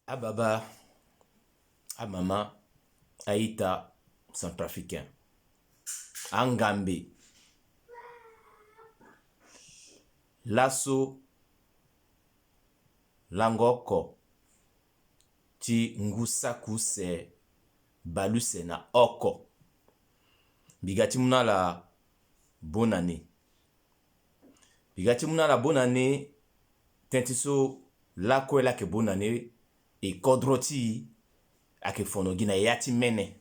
à Baba, à Mama, à Ita, centrafricain, à Ngambe, Lasso, Langoko, Ti Ngusaku se Baluse na Oko. Bigati muna la bonne année. Bigati muna la bonne année, tentiso la kwela ke bonne année et kodroti ake fonogina yati mene.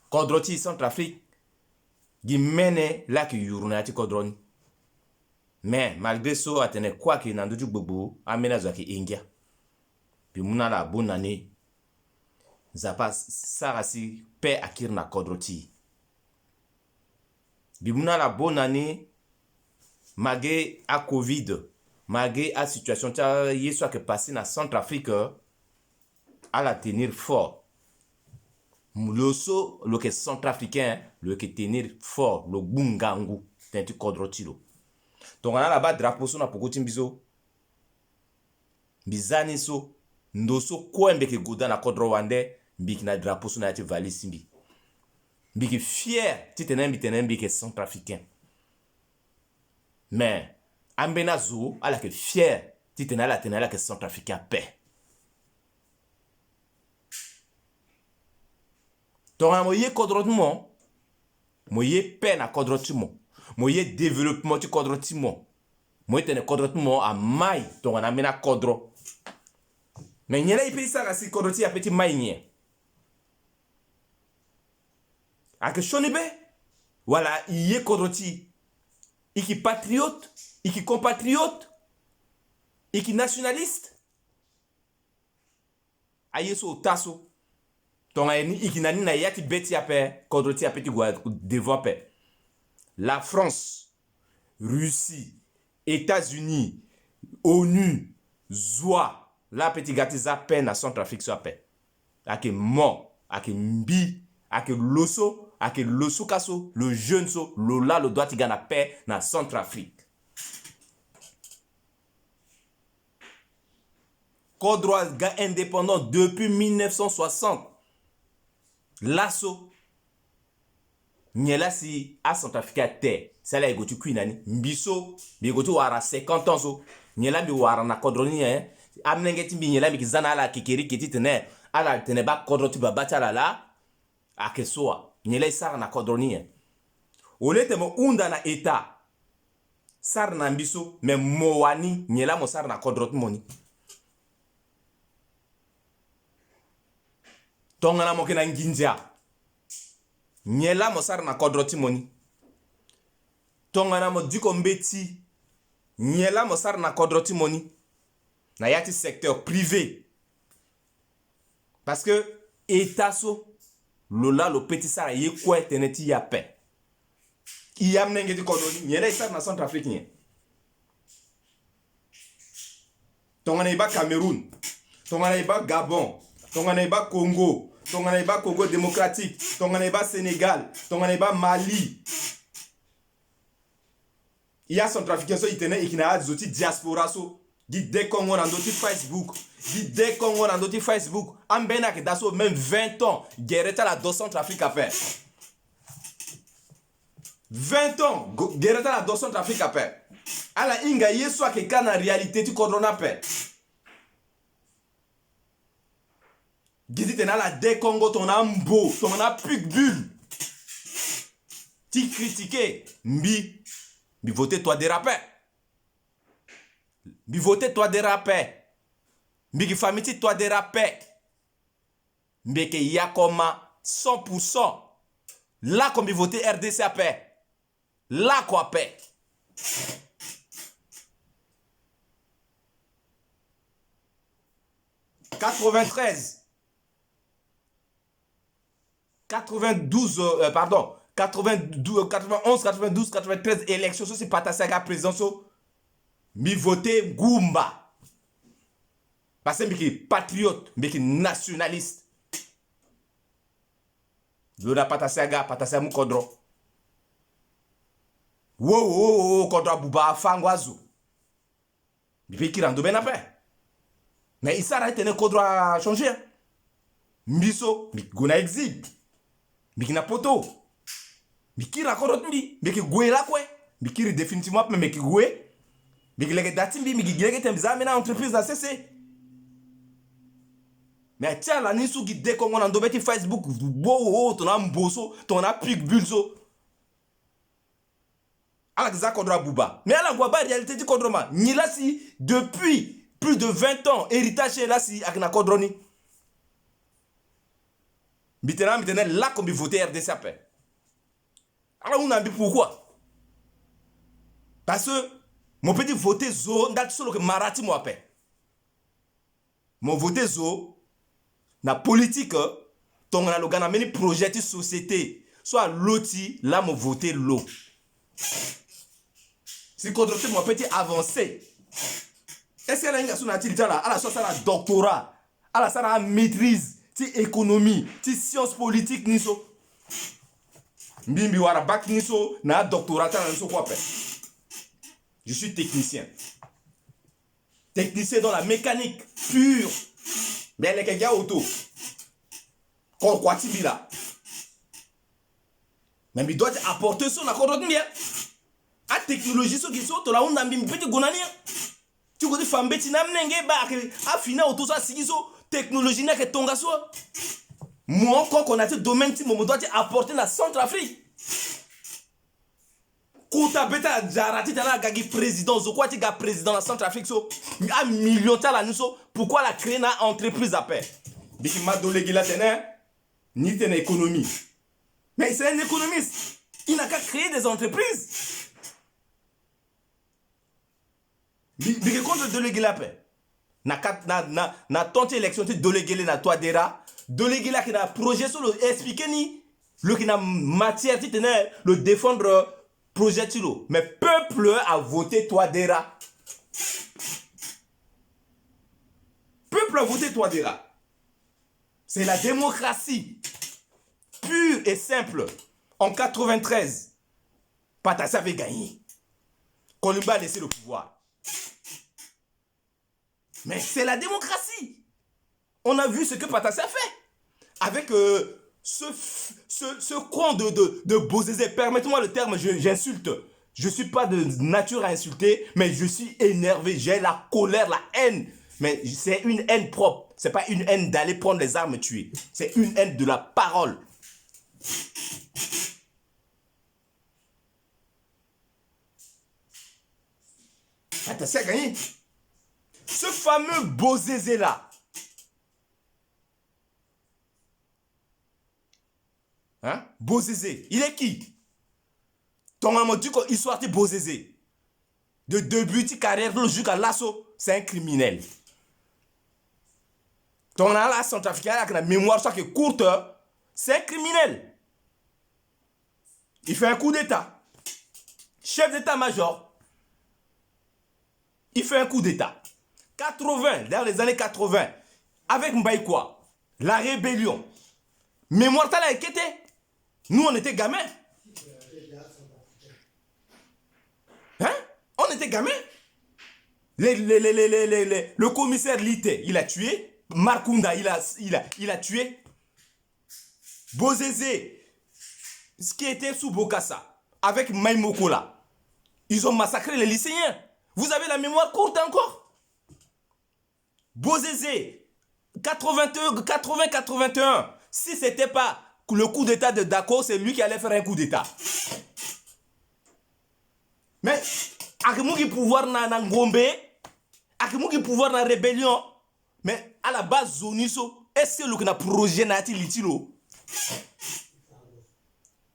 Kodroti Centrafrique gi mene la ke yuruna yati kodroni. Mais malgré ça, atene quoi que nanduju gbogbo amena zo ke ingia. Puis muna la bonne année. Zapa sarasi pe akir na kodroti. Bi muna la bonne année malgré à Covid, malgré à situation ta yeso que passé na Centrafrique à la tenir fort. Loso lo que centrafricain le que tenir fort le bungangu tenti kodroti lo. Donc on a là-bas drapeau so na pokoti mbizo. Bizani so ndoso kwembe ke goda na kodro wande mbiki na drapeau so na yati valisi mbi. Mbiki fier titenembi ke centrafricain. Mais ambena zo ala ke fier titenala ke centrafricain paix. Donc moye kodrotumo moye paix na kodrotumo. Moye développement ti kodrotumo. Moye tene kodrotumo a mai donc on amena kodro. Mais nyela ipe sara si kodroti a petit mai nye. Ake shonibe wala iye kodroti iki patriote, iki compatriote, iki nationaliste. Ayeso taso. Tonga ni iki nani na yati beti ape kodroti a petit devant pe. La France, Russie, États-Unis, ONU, ZOA, la petit gatiza pe na Centrafrique so pe. Ake mo, ake mbi, ake loso kaso, le jeune so, lola le doit tiga na paix na Centrafrique. Kodroa ga indépendant depuis 1960. Lasso nyela si a Centrafrique te. Sala egotu kuinani. Mbiso, bigotu wara 50 ans so. Nyela bi wara na kodroni amnengeti bi nyela mi kizana ala kikeri kiti tene. Ala tene ba kodroti babata la akesoa. Nyela isara na kodroni olete mo unda na eta. Sar na mbiso me mowani nyela mo sar na kodroti moni. Tongana mo kena nginja. Nyela mo sar na kodroti moni. Tongana mo diko mbeti. Nyela mo sar na kodroti moni. Na yati secteur privé. Parce que état so lola lo petit sara ye kwa teneti ya pe. Iyam nenge di kodoni nyela sar na Centrafrique nye. Tongana iba Cameroun. Tongana iba Gabon. Tongana iba Congo. Tongana iba Congo démocratique. Tongana iba Sénégal. Tongana iba Mali. Iya Centrafricain so itene ikina zoti diaspora so. Di de Congo na ndoti Facebook. Di de Congo na ndoti Facebook. Ambena ke daso même 20 ans. Gereta la do Centrafrique a fait. 20 ans. Gereta la do Centrafrique a fait. Ala inga yeso ake kana réalité ti kodrona pe. Gizi tena la de Congo ton ambo, ton a bulle. Ti critiquer mbi voter toi des rappeurs. Mbi voter toi des rappeurs. Mbi ki famiti toi des rappeurs. Mbi ke yakoma 100%. Là comme mbi voter RDC a paix. Là quoi paix. « 93 92 pardon 92 91 92 93 élection so si patasaga président so mi voter Goumba parce que mi patriote mi nationaliste Lola patasaga mu kodro wo kodro buba fangwazo mi pe kirando benape Mais il s'arrête un code droit changer. Mbiso, mi gona exil. Mi kina poto. Mi kira korot mbi, mi ki gwe la kwe. Mi kiri définitivement mais mi ki gwe. Mi ki lege datimbi, mi ki lege temza mena entreprise la cessé. Mais tiens la nisu qui décongo na ndobeti Facebook, bo ton am boso, ton a pic bulso. Ala za kodra buba. Mais ala gwa ba réalité di kodroma. Ni la si depuis plus de 20 ans héritage là si akna kodroni. Mitterrand là comme il votait RDC après. Alors on a dit pourquoi? Parce que mon petit voté zo ndat solo que marati mo après. Mon voté zo na politique ton na logana meni projet de société soit loti là mon voté l'eau. Si contre mon petit avancé. Est-ce que la inga suna tilita là ala so ça la doctorat, ala ça la maîtrise ti économie, ti sciences politiques niso. Mbimbi wara bac niso na doctorat ta niso quoi faire. Je suis technicien. Technicien dans la mécanique pure. Mais les gars auto. Quand quoi tu là. Mais il doit apporter son accord de bien. A technologie so qui so to la on a mbimbi petit gonania. Tu connais femme beti na mnenge ba a fina auto ça sigiso technologie na que tonga so. Moi quand on a ce domaine ti mo doit apporter la Centrafrique. Kouta beta jarati tala gagi président zo quoi ti ga président la Centrafrique so a million tala nuso pourquoi la créer na entreprise après. Biki ma dolegi la tene ni tene économie. Mais c'est un économiste. Il n'a qu'à créer des entreprises. Biki contre déléguer la paix. Na tente élection ti déléguer na toi dera déléguer la qui na projet sur le expliquer ni le qui na matière ti tene le défendre projet tilo. Mais peuple a voté toi dera. Peuple a voté toi dera. C'est la démocratie pure et simple. En 93, Patassi avait gagné. Kolumba a laissé le pouvoir. Mais c'est la démocratie. On a vu ce que Patassi a fait. Avec ce coin de Bozézé. Permettez-moi le terme, j'insulte. Je ne suis pas de nature à insulter, mais je suis énervé. J'ai la colère, la haine. Mais c'est une haine propre. Ce n'est pas une haine d'aller prendre les armes et tuer. C'est une haine de la parole. Patassi a gagné. Ce fameux Bozézé là. Hein? Bozézé. Il est qui? Ton amour dit qu'il soit Bozézé. De début de carrière jusqu'à l'assaut, c'est un criminel. Ton la Centrafricaine avec la mémoire qui est courte, c'est un criminel. Il fait un coup d'état. Chef d'état-major. Il fait un coup d'état. 80, dans les années 80, avec Mbaïkwa, la rébellion. Mémoire t'as la quête. Nous on était gamins. Hein? On était gamins. Le commissaire Lité, il a tué. Markunda, il a tué. Bozézé, ce qui était sous Bokassa, avec Maïmokola, ils ont massacré les lycéens. Vous avez la mémoire courte encore? Bozézé, 80-81, si ce n'était pas le coup d'état de Dako, c'est lui qui allait faire un coup d'état. Mais, avec qui pouvoir na Ngombe, avec qui pouvoir na rébellion, mais à la base, Zoniso, est-ce que le projet n'a été litilo?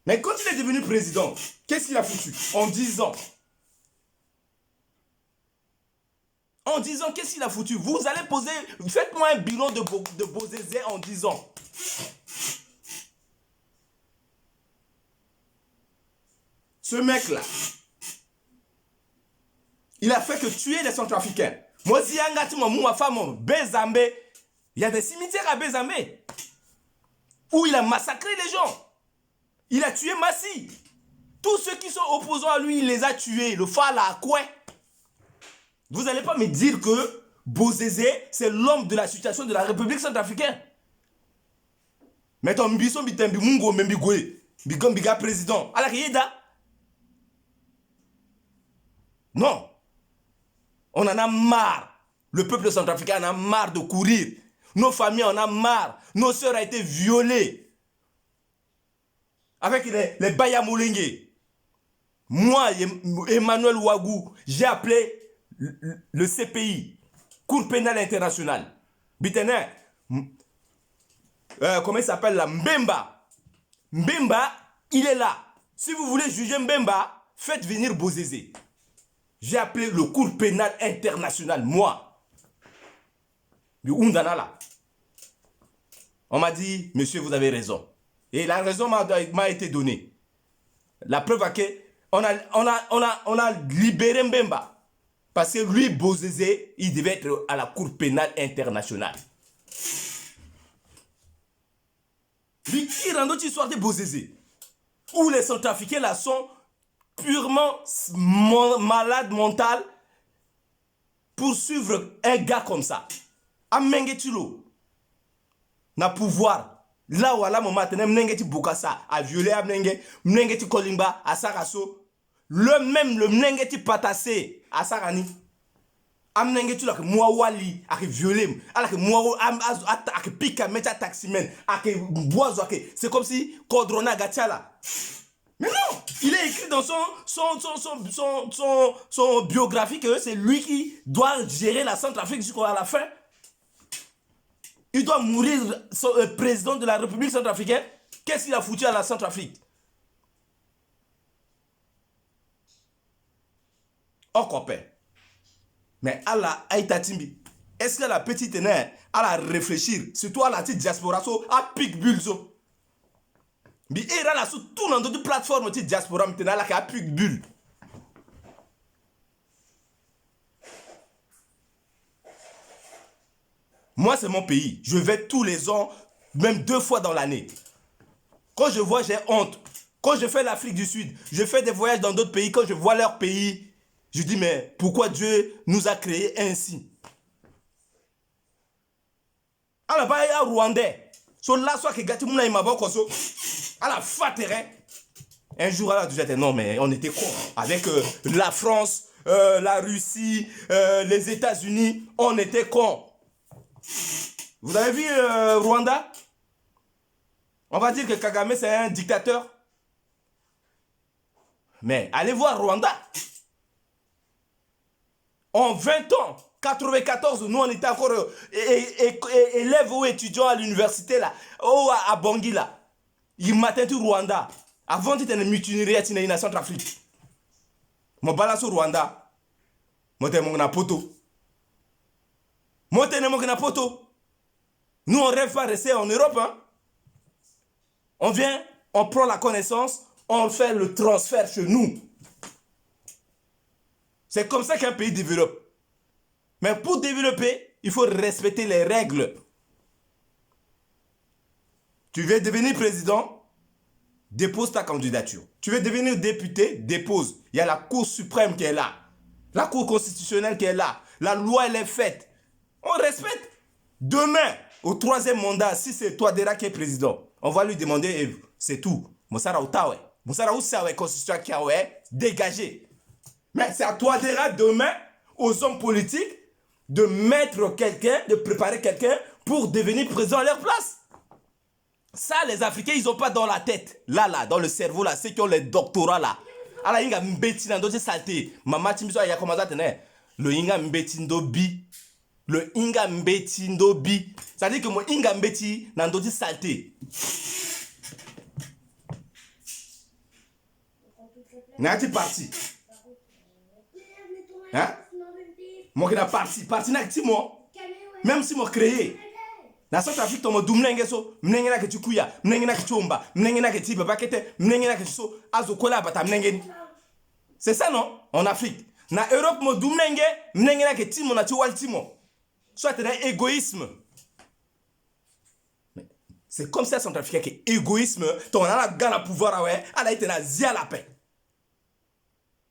Mais quand il est devenu président, qu'est-ce qu'il a foutu? En 10 ans. En 10 ans, qu'est-ce qu'il a foutu? Vous allez poser, faites-moi un bilan de Bozézé en 10 ans. Ce mec-là, il a fait que tuer les Centrafricains. Moi, si ma femme, Bézambé, il y a des cimetières à Bézambé où il a massacré les gens. Il a tué Massi. Tous ceux qui sont opposants à lui, il les a tués. Le Fala, quoi? Vous n'allez pas me dire que Bozézé, c'est l'homme de la situation de la République centrafricaine. Mais ton mbison bitembi mungo membi goé. Bigom biga président. Alors yeda. Non. On en a marre. Le peuple centrafricain en a marre de courir. Nos familles en ont marre. Nos sœurs ont été violées. Avec les Baya Molengue. Moi, Emmanuel Ouagou, j'ai appelé le CPI, Cour pénale internationale. Bitenin, comment il s'appelle là? Mbemba. Mbemba, il est là. Si vous voulez juger Mbemba, faites venir Bozézé. J'ai appelé le Cour pénale internationale, moi. Du Undana là. On m'a dit, monsieur, vous avez raison. Et la raison m'a été donnée. La preuve est que on a libéré Mbemba. Parce que lui, Bozézé, il devait être à la Cour pénale internationale. Lui qui rend notre histoire de Bozézé. Où les Centrafricains là sont purement malades mentales pour suivre un gars comme ça. Amengetulo. Na pouvoir. Là où à la moment, mnengeti Bokassa a violé Amnenge, mnengeti Kolimba à Sarasso, le mnengeti Patassé à Sarani. Amnengeti là que moi wali a violé, alors que moi a pique à mettre taximen, a que boiso c'est comme si Kodrona Gatchala. Mais non, il est écrit dans son biographie que c'est lui qui doit gérer la Centrafrique jusqu'à la fin. Il doit mourir président de la République centrafricaine. Qu'est-ce qu'il a foutu à la Centrafrique? Oh copain. Mais Allah Aïtatimbi. Est-ce que la petite nègre a réfléchir? Surtout à la petite diaspora, à pic bulzo. Mais il y a tout dans d'autres plateformes de diaspora, maintenant là qui a pic bulle. Moi, c'est mon pays. Je vais tous les ans, même 2 fois dans l'année. Quand je vois, j'ai honte. Quand je fais l'Afrique du Sud, je fais des voyages dans d'autres pays. Quand je vois leur pays, je dis, mais pourquoi Dieu nous a créés ainsi? Alors, bah, il y a Rwandais. So là, soit que Gati Mouna Imaba Koso, à la faterre. Un jour, là, tu non, mais on était con. Avec la France, la Russie, les États-Unis, on était cons. Vous avez vu Rwanda? On va dire que Kagame c'est un dictateur. Mais allez voir Rwanda. En 20 ans, 94, nous on était encore élèves ou étudiants à l'université là, ou à Bangui là. Ils m'attendent tout Rwanda. Avant de être mutinerie à la Centrafrique. Mon balance au Rwanda. Moi t'es mon poto. Moi t'es mon poto. Nous on rêve pas rester en Europe hein. On vient, on prend la connaissance, on fait le transfert chez nous. C'est comme ça qu'un pays développe. Mais pour développer, il faut respecter les règles. Tu veux devenir président, dépose ta candidature. Tu veux devenir député, dépose. Il y a la Cour suprême qui est là. La Cour constitutionnelle qui est là. La loi, elle est faite. On respecte. Demain, au 3e mandat, si c'est Touadéra qui est président, on va lui demander, c'est tout. Moussara Outawe. Moussara Outawe, constitution qui a dégagé. Mais c'est à Touadéra demain, aux hommes politiques, de mettre quelqu'un, de préparer quelqu'un pour devenir président à leur place. Ça, les Africains, ils n'ont pas dans la tête. Là, dans le cerveau, là, ceux qui ont les doctorats, là. Alors, il y a mbeti dans d'autres saletés. Maman, tu me dis, il y a comment ça, le inga mbeti bi. Le inga mbeti bi. Ça veut dire que moi, inga mbeti dans d'autres saletés. N'est-ce pas parti? Hein? Moi, qui n'a parti. Parti n'a que moi. Même si moi créé. Na Centrafrique to mo dumnenge so mnenge na ke chikuya mnenge na ke chomba mnenge na ke tiba bakete mnenge na ke so azokola bata mnenge. C'est ça non en Afrique. Na Europe mo dumnenge mnenge na ke timo na chiwal timo. Soit c'est un égoïsme. C'est comme ça Centrafrique que égoïsme ton a la gana pouvoir ouais, ala été na zia la paix.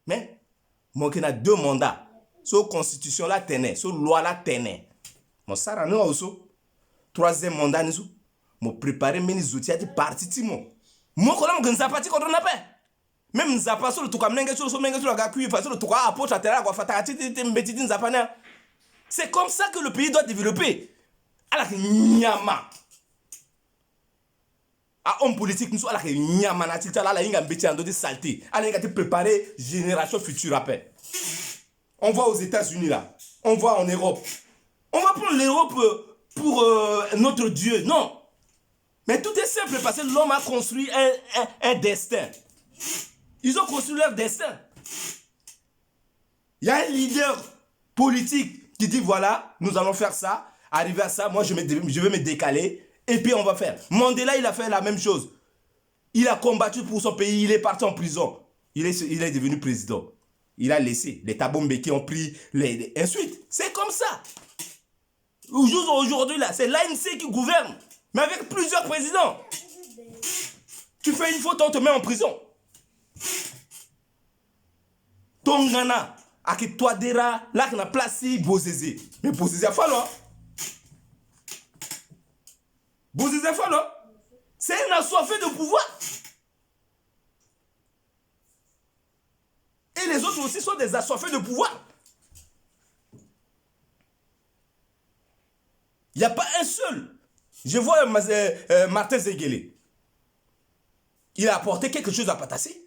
Mais moi qui na 2 mandats so constitution la tenait, so loi la tenait. Mon sara no aussi. Troisième mandat niso. Mo préparer meni zotia di parti timo. Mo kola mo nzapati ko na pe. Même nzapa so le tuka mnenge so menge so ga kui fa so le tuka apôtre atera kwa fata ti mbeti di nzapa na. C'est comme ça que le pays doit développer. Alors nyama. À homme politique nous alors nyama na tita la inga mbeti ando di saleté. Alors inga te préparer génération future après. On va aux États-Unis là. On va en Europe. On va prendre l'Europe pour notre Dieu. Non. Mais tout est simple parce que l'homme a construit un destin. Ils ont construit leur destin. Il y a un leader politique qui dit voilà, nous allons faire ça, arriver à ça, moi je vais me décaler et puis on va faire. Mandela, il a fait la même chose. Il a combattu pour son pays, il est parti en prison. Il est devenu président. Il a laissé les Thabo qui ont pris les ensuite. C'est comme ça. Aujourd'hui, là, c'est l'ANC qui gouverne, mais avec plusieurs présidents. Tu fais une faute, on te met en prison. Tongana, avec Touadéra, là, on a placé Bozézé. Mais Bozézé a fallu. Bozézé a fallu. C'est un assoiffé de pouvoir. Et les autres aussi sont des assoiffés de pouvoir. Il n'y a pas un seul. Je vois Martin Zengele. Il a apporté quelque chose à Patassé.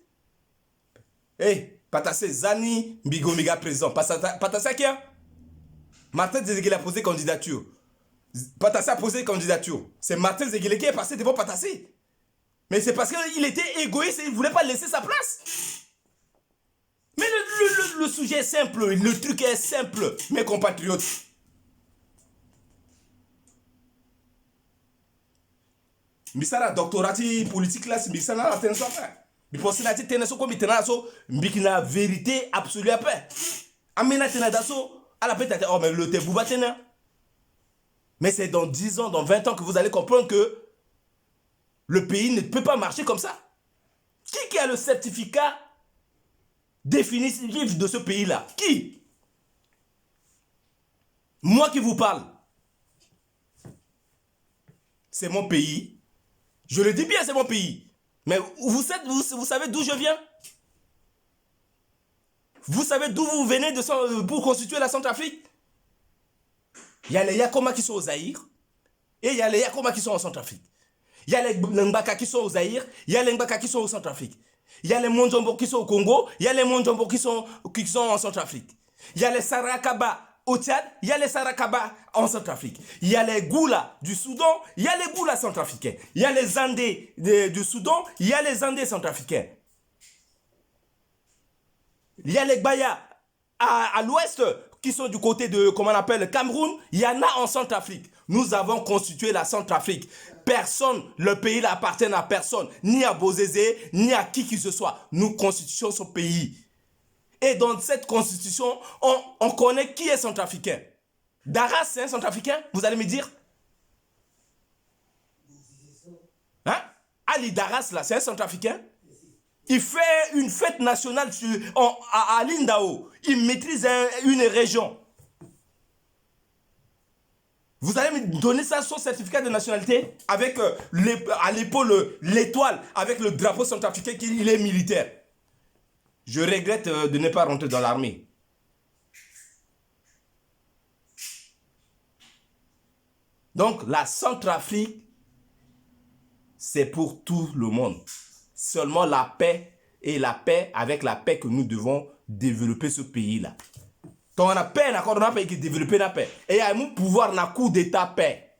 Hey, Patassé, Zani, Bigomiga présent. Patassé qui a Martin Zengele a posé candidature. Patassé a posé candidature. C'est Martin Zengele qui est passé devant Patassé. Mais c'est parce qu'il était égoïste et il ne voulait pas laisser sa place. Mais le sujet est simple. Le truc est simple, mes compatriotes. Misara doctorati politique là, misara la tension après. Mi pense na ti teneso ko mi tenaso mbikina vérité absolue après. Amena tenadaso à la pète oh mais le te bouba tena. Mais c'est dans 10 ans, dans 20 ans que vous allez comprendre que le pays ne peut pas marcher comme ça. Qui a le certificat définitif de ce pays-là? Qui? Moi qui vous parle. C'est mon pays. Je le dis bien, c'est mon pays. Mais vous savez d'où je viens? Vous savez d'où vous venez pour constituer la Centrafrique? Il y a les Yakoma qui sont au Zaïre et il y a les Yakoma qui sont en Centrafrique. Il y a les Mbaka qui sont au Zaïre, il y a les Mbaka qui sont au Centrafrique. Il y a les Monjombo qui sont au Congo, il y a les Monjombo qui sont en Centrafrique. Il y a les Sarakaba au Tchad, il y a les Sarakaba en Centrafrique. Il y a les Goula du Soudan, il y a les Goula centrafricains. Il y a les Andés du Soudan, il y a les Andés centrafricains. Il y a les Gbaya à l'ouest qui sont du côté de, comment on appelle, Cameroun. Il y en a en Centrafrique. Nous avons constitué la Centrafrique. Personne, le pays n'appartient à personne, ni à Bozézé, ni à qui que ce soit. Nous constituons ce pays. Et dans cette constitution, on connaît qui est centrafricain. Daras, c'est un centrafricain, vous allez me dire? Hein? Ali Daras, là, c'est un centrafricain? Il fait une fête nationale à Lindao. Il maîtrise une région. Vous allez me donner ça, son certificat de nationalité, avec à l'épaule l'étoile, avec le drapeau centrafricain qu'il est militaire. Je regrette de ne pas rentrer dans l'armée. Donc la Centrafrique, c'est pour tout le monde. Seulement la paix et la paix, avec la paix que nous devons développer ce pays-là. Quand on a paix, on a paix qui développer la paix. Et il y a un pouvoir dans coup d'état paix.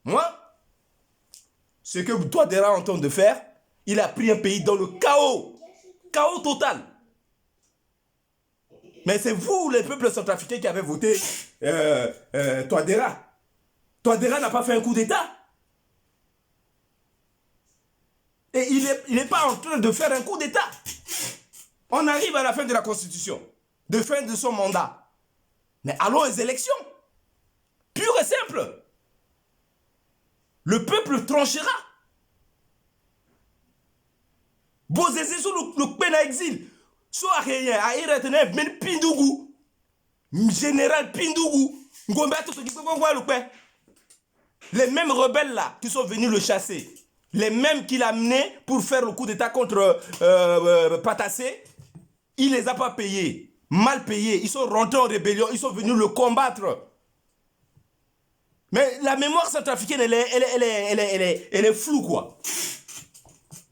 Moi, ce que Touadéra est en train de faire, il a pris un pays dans le chaos. Chaos total. Mais c'est vous, les peuples centrafricains, qui avez voté Touadéra. Touadéra n'a pas fait un coup d'état. Et il n'est pas en train de faire un coup d'état. On arrive à la fin de la Constitution, de fin de son mandat. Mais allons aux élections. Pure et simple. Le peuple tranchera. Bozézé sur le peine à exil. Soit rien, à Iretene, mais Pindougou. Général Pindougou, les mêmes rebelles là qui sont venus le chasser, les mêmes qu'il a amenés pour faire le coup d'état contre Patassé, il les a pas payés, mal payés, ils sont rentrés en rébellion, ils sont venus le combattre. Mais la mémoire centrafricaine, elle est floue, quoi.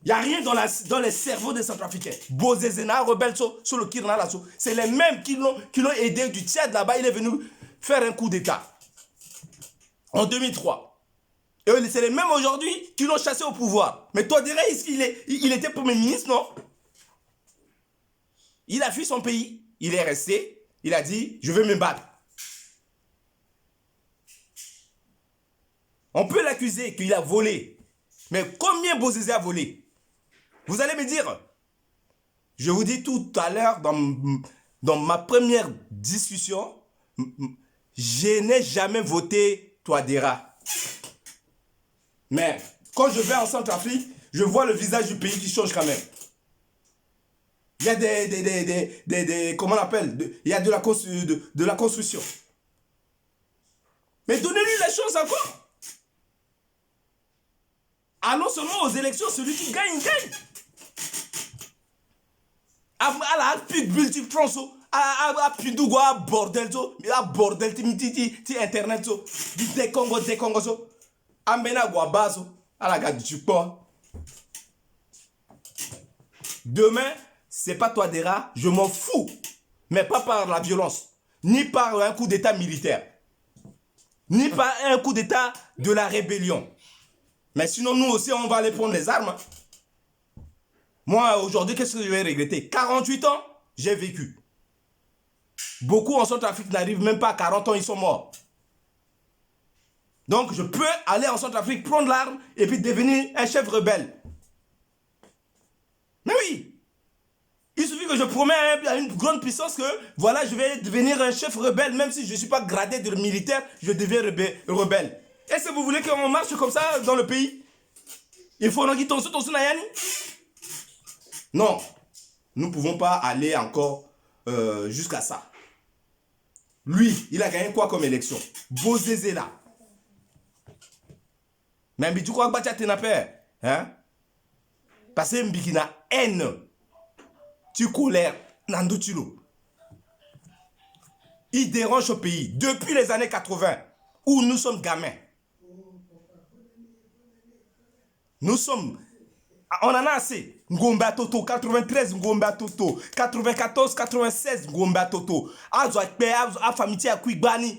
Il n'y a rien dans les cerveaux des Centrafricains. Bozezena, rebelle sur le Kirna là-dessous. C'est les mêmes qui l'ont aidé du Tchad là-bas. Il est venu faire un coup d'état. En 2003. Et c'est les mêmes aujourd'hui qui l'ont chassé au pouvoir. Mais toi, dirais, il était Premier ministre, non? Il a fui son pays. Il est resté. Il a dit, je vais me battre. On peut l'accuser qu'il a volé. Mais combien Bozezé a volé? Vous allez me dire, je vous dis tout à l'heure dans ma première discussion, je n'ai jamais voté Touadéra. Mais quand je vais en Centrafrique, je vois le visage du pays qui change quand même. Il y a comment on appelle, il y a de la construction. Mais donnez-lui la chance encore. Allons seulement aux élections, celui qui gagne, gagne. À Pindougou, à bordel, ti internet, di Congo, Amena Guabazo, à la gare du port. Demain, c'est pas Touadéra, je m'en fous. Mais pas par la violence, ni par un coup d'état militaire, ni par un coup d'état de la rébellion. Mais sinon, nous aussi, on va aller prendre les armes. Moi, aujourd'hui, qu'est-ce que je vais regretter? 48 ans, j'ai vécu. Beaucoup en Centrafrique n'arrivent même pas à 40 ans, ils sont morts. Donc, je peux aller en Centrafrique, prendre l'arme et puis devenir un chef rebelle. Mais oui, il suffit que je promets à une grande puissance que, voilà, je vais devenir un chef rebelle, même si je ne suis pas gradé de militaire, je deviens rebelle. Est-ce que vous voulez qu'on marche comme ça dans le pays? Il faut qu'on ton Nayani? Non, nous ne pouvons pas aller encore jusqu'à ça. Lui, il a gagné quoi comme élection? Bozezé là. Mais tu crois que tu as peur? Hein? Parce que tu as haine. Tu colère. Il dérange au pays depuis les années 80 où nous sommes gamins. Nous sommes... On en a assez. Ngomba Toto, 93 Ngomba Toto, 94, 96 Ngomba Toto. A famille à qui bani.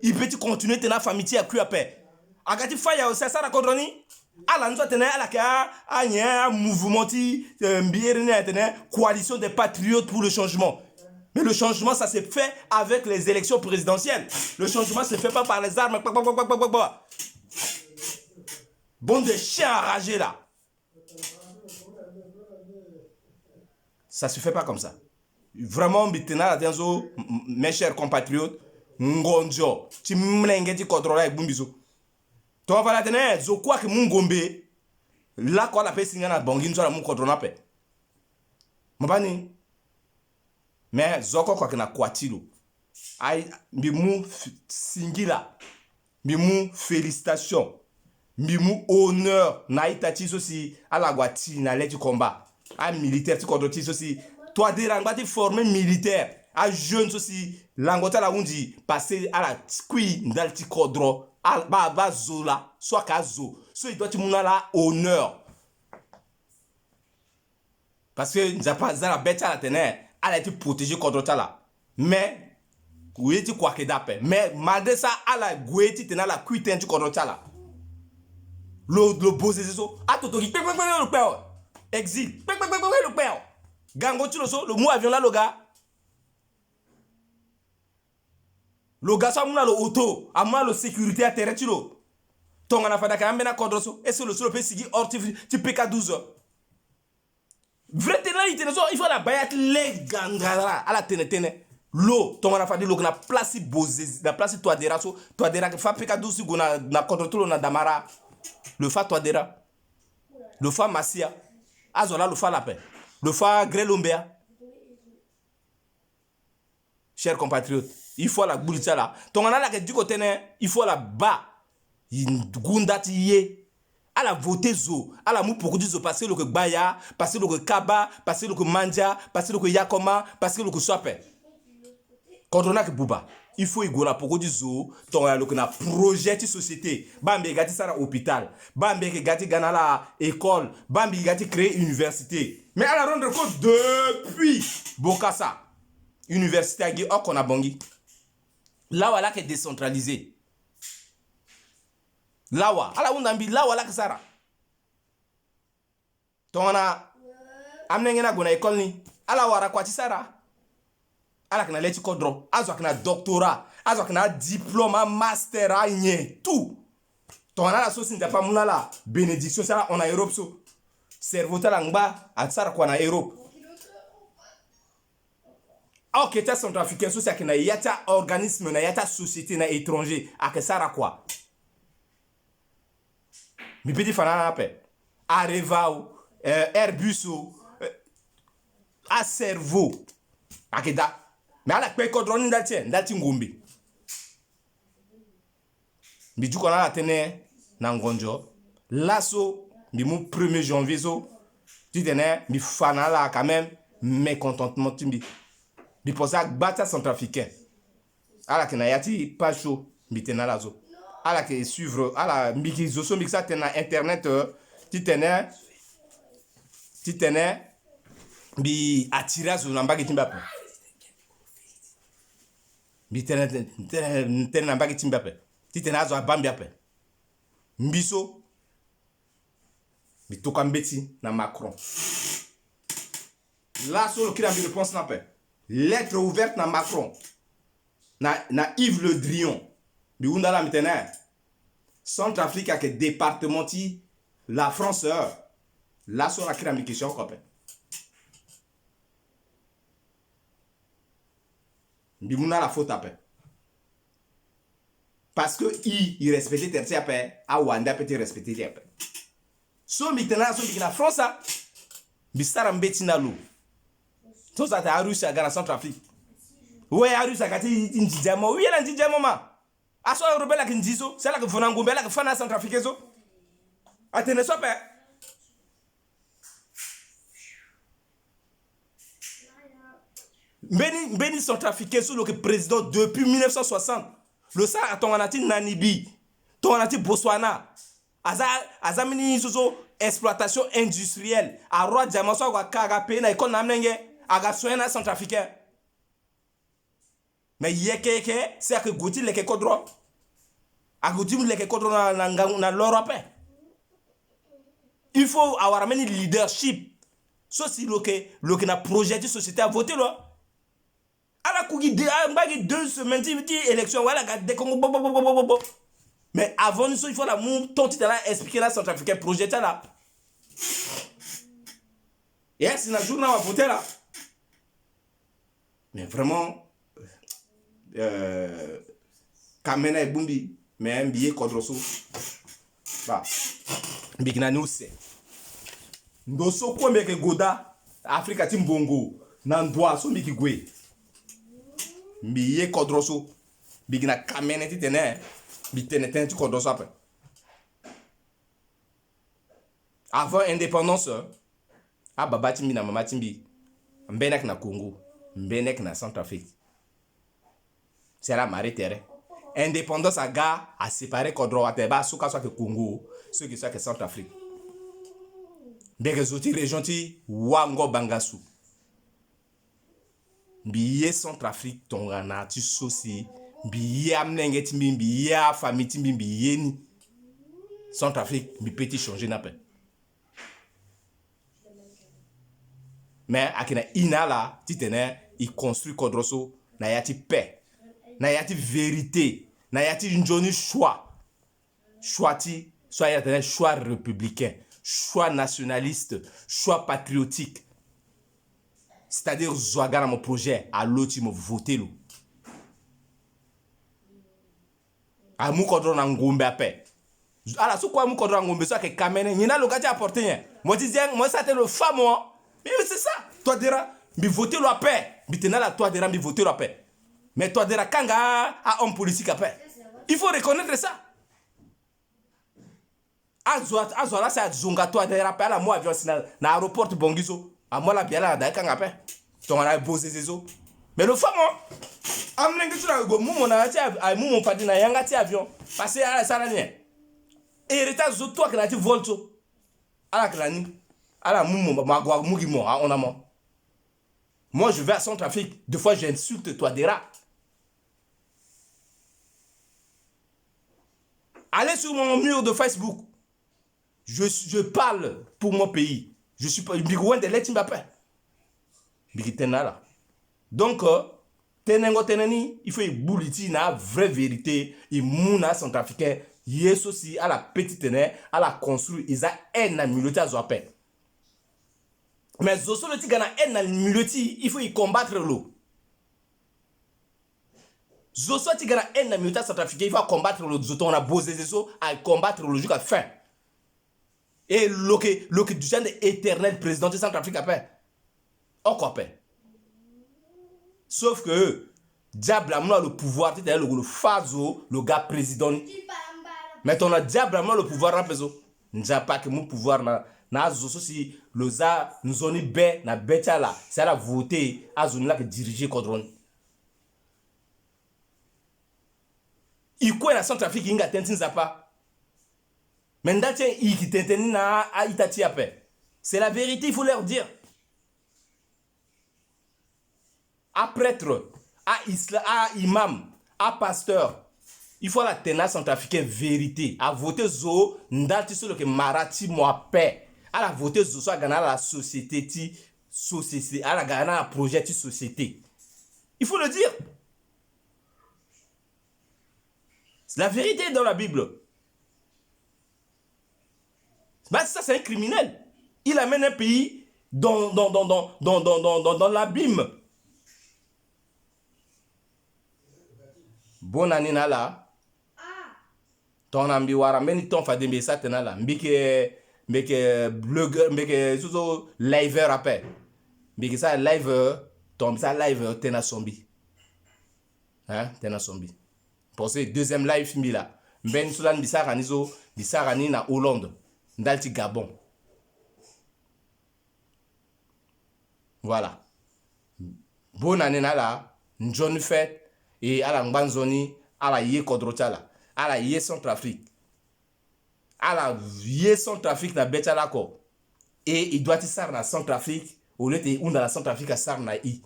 Il peut continuer à tenir famille à qui après. Agati Faya, c'est ça la condamné. À nous tenir à la mouvement coalition des patriotes pour le changement. Mais le changement, ça s'est fait avec les élections présidentielles. Le changement ne se fait pas par les armes. Bon de chiens enragés là. Ça ne se fait pas comme ça. Vraiment, maintenant, mes chers compatriotes, ngonjo, tu m'lengue tu contrôles avec Bumbiso. Toi, voilà, tenez, je crois que mon gombe, là, quand on appelle Singana, Bangin, sur la mon contrôle, on Mabani. Mais, Zoko, quoi que na Kwatilo. Aïe, bimou singila. Bimou félicitations. Bimou honneur. Naïtati, aussi, à la Guati, na l'aide du combat. À militaire, tu contrôles aussi. Toi, des rangs, formé militaire. À jeunes aussi, l'angota la undi, passer à la tqui, dans le codro. Ba zola, soit kazo. So il doit te la honneur. Parce que nous avons pas la bête à la tenir. Elle a été protégée contre ça. Mais, oui, tu crois que d'après. Mais, malgré ça, elle a goué, tu as la cuite contre ça. Le beau c'est ça. Ah, tout le père. Exil. Le père. Gango, tu le mot avion là, le gars. Le gars, ça m'a le auto. À moi, le sécurité à terre, tu le. Ton en a fait d'accord, mais na contre ça. Et c'est le seul pays qui hors tu PK12. Vrai tenant, il faut la bayat les gangara à la tenetene. L'eau, ton en a fait l'eau, na place bosé, na place Touadéra, Touadéra, fa PK12, na contre tout le na damara. Le fa Touadéra. Le fa Massia. Azola, le fa la paix. Le fa Grelombea. Chers compatriotes, il faut la boulita là ton ana la que du côté il faut la bas gunda tiye ala voter zo ala mu poko zo passer le que baya passer le que kaba passer le que manja passer le que yakoma passer le que sope quand on a que buba il faut y go la poko zo ton ya le que na projet de société bambe gati sara hôpital bambe ke gati gana la école bambe gati créer université mais à la rendre compte depuis Bokassa université agi on a bongi là voilà que décentralisé lawa ala undambi lawa la kasara tona amne ngena gona école ni ala wara kwati sara ala kana leti kodro azo kana doctorat azo kana diplôme master a nye tout tona la sosi ndapa munala bénédiction sara on a Europe so cerveau tala ngba atsara kwa na Europe ok ta centrafricain so sakina yata organisme na yata société na étranger akesara kwa mi petit fana ape Areva Airbus a cerveau akeda mais ala pe kodron ndati ngombe mi du kona la tene na ngonjo lasso mi mon 1er janvier so tu tene mi fana la quand même mécontentement timbi mi posa bata centrafricain ala kena yati pas chaud mi tena la zo ala que suivre ala miki zoso mixa tena internet ti tene bi atira zo namba ki timba pe bi tene namba ki timba pe ti tene azo abambia pe mbiso bi toka mbeti na Macron là sur le kira mi réponse na pe lettre ouverte na Macron na Yves Le Drian bi undala mitena Centrafrique que département ti la France là sur la kira mi question quoi bi muna la faute après parce que il respectait tertier après a Wanda peut respecter après so mitena so bi na France bi sara mbeti na lo to za ta Russia gana Centrafrique ouais a Russia kati njijamo oui la njijamo ma aso Europe la kinjizo c'est là que fona ngombe la que fana Centrafrique so atene so pe Mbeni Centrafricain sur le président depuis 1960 le ça a ton anati Namibi ton anati Botswana azamini soso exploitation industrielle a roi diamant so kwa kaga pe na ikon namnenge aga soena Centrafricain mais yeke c'est que goti leke kodro agoti leke kodro na l'Europe il faut avoir amené leadership so si le na projet de société à voter là ala kugi de mbagi 2 semaines ti élection wala ga de Congo mais avant nous il faut la mon tonti là expliquer la Centrafricain projet là yes na journée on va voter là mais vraiment Kamena et Bumbi mais un billet kodroso ba bigina nous c'est ndoso ko meke goda Afrika timbongo na ndwa so miki gwe billet kodroso bigina Kamena ti tene bitene ti kodroso après avant indépendance a baba timbi na mama timbi mbenek na Congo mbenek na Centrafrique c'est la marée terre indépendance à gars à séparer kodro à teba souka soit que Congo ceux qui soit que Centrafrique des autres régions ti wango bangasu biye Centrafrique tongana ti sosi biye amnenge timbi biye famille timbi biye ni Centrafrique bi petit changer na pe mais akina inala ti tene il construit kodroso na yati paix na yati vérité na yati njoni choix ti soit yati choix républicain choix nationaliste choix patriotique c'est-à-dire zoagana mon projet à l'autre me voter lo amu kodro na ngombe ape ala so kwa amu kodro na ngombe so ke Kamene nyina lo gati apporter rien moi ça te le femme moi mais c'est ça toi dira mi voter lo ape bitena la toi dira mi voter lo ape Mais toi, de la kanga à homme politique après. Il faut reconnaître ça. Azoala c'est zonga toi de rappel à moi avion na aéroport Bongiso. À moi la biala da kanga après. Ton a posé zezo. Mais le femme amlengi tu na go mumo na ti a mumo padi na yanga ti avion. Passer à ça là nie. Héritage zo toi que na ti volto. Ala klani. Ala mumo magwa mugimo on a mon. Moi je vais à Centrafrique, deux fois j'insulte toi des rats. Allez sur mon mur de Facebook. Je parle pour mon pays. Je suis pas loin de l'État Mbappé. Donc, il faut bouliti na vraie vérité. Il mouna centrafricain. Yes aussi à la petite tenue, à la construire. Ils ont un amuloti à Zoapé. Mais Zoso le tigana un amuloti, il faut y combattre l'eau. Zoso tigana un amuloti centrafricain, il faut combattre l'eau. Zoto on a posé Zoso à combattre l'eau jusqu'à fin. Et le du genre éternel président de Centrafrique après. Encore paix. Sauf que diable a le pouvoir, c'est-à-dire le fazo, le gars président. Mais on a diable a le pouvoir à peso. N'a pas que mon pouvoir na zoso si le za nous on bé na beta là, c'est la voter à zone là que diriger Codron. Il quoi la Centrafrique inga tentin zapa. Mais c'est la vérité, il faut leur dire. À prêtre, à islam, à imam, à pasteur, il faut la tenace centrafricaine vérité. À voter zo, ndati sur le que marati moi paix. À la voter zo, soit gagner la société, à la gagner un projet de société. Il faut le dire. C'est la vérité dans la Bible. Bah, ça, c'est un criminel. Il amène un pays dans l'abîme. Bonne année, là. Ton ambi wara, meni ton fa dembe sa tena là. Mbeke blogueur, mbeke soso liver après. Mbeke ça live, ton ça live tena sombi. Hein, tena sombi. Pour ce deuxième live mi là. Ben sulan bisarani na Hollande. Ndalti Gabon. Voilà. Bonne année là. John fait et à la Mbanzoni, à la Yé Kodrotala, à la Yé Centrafrique. À la Yé Centrafrique na Betala ko. Et il doit y sar na Centrafrique au lieu de dans la Centrafrique à sar na I.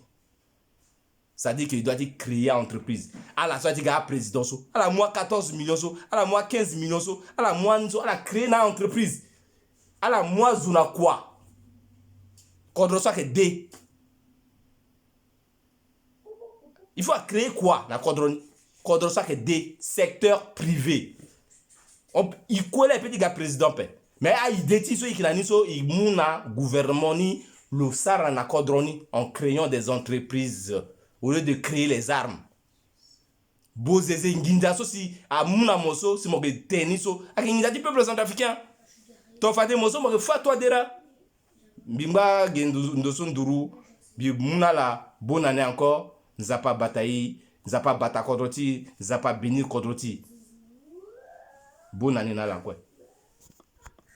Ça dit qu'il doit y créer entreprise. À la soit il président à la moi 14 millions à la moi 15 millions à la moi à la créer une entreprise. À la moi zona quoi? Quand soit que D. Il faut créer quoi? La quand soit que D secteur privé. Il connaît petit gars président mais il détient ce qu'il a ni so il mouna gouvernement ni le sara na codroni en créant des entreprises au lieu de créer les armes. Bozeze nginda so si a mouna moso si mo ke teniso a nginda du peuple centrafricain. Ton fate moso mo ke fa toi dera. Bimba gendo ndosunduru bi mouna la bonne année encore, nzapa bataille, nzapa bata kodroti, nzapa bénir kodroti. Bonne année na la quoi.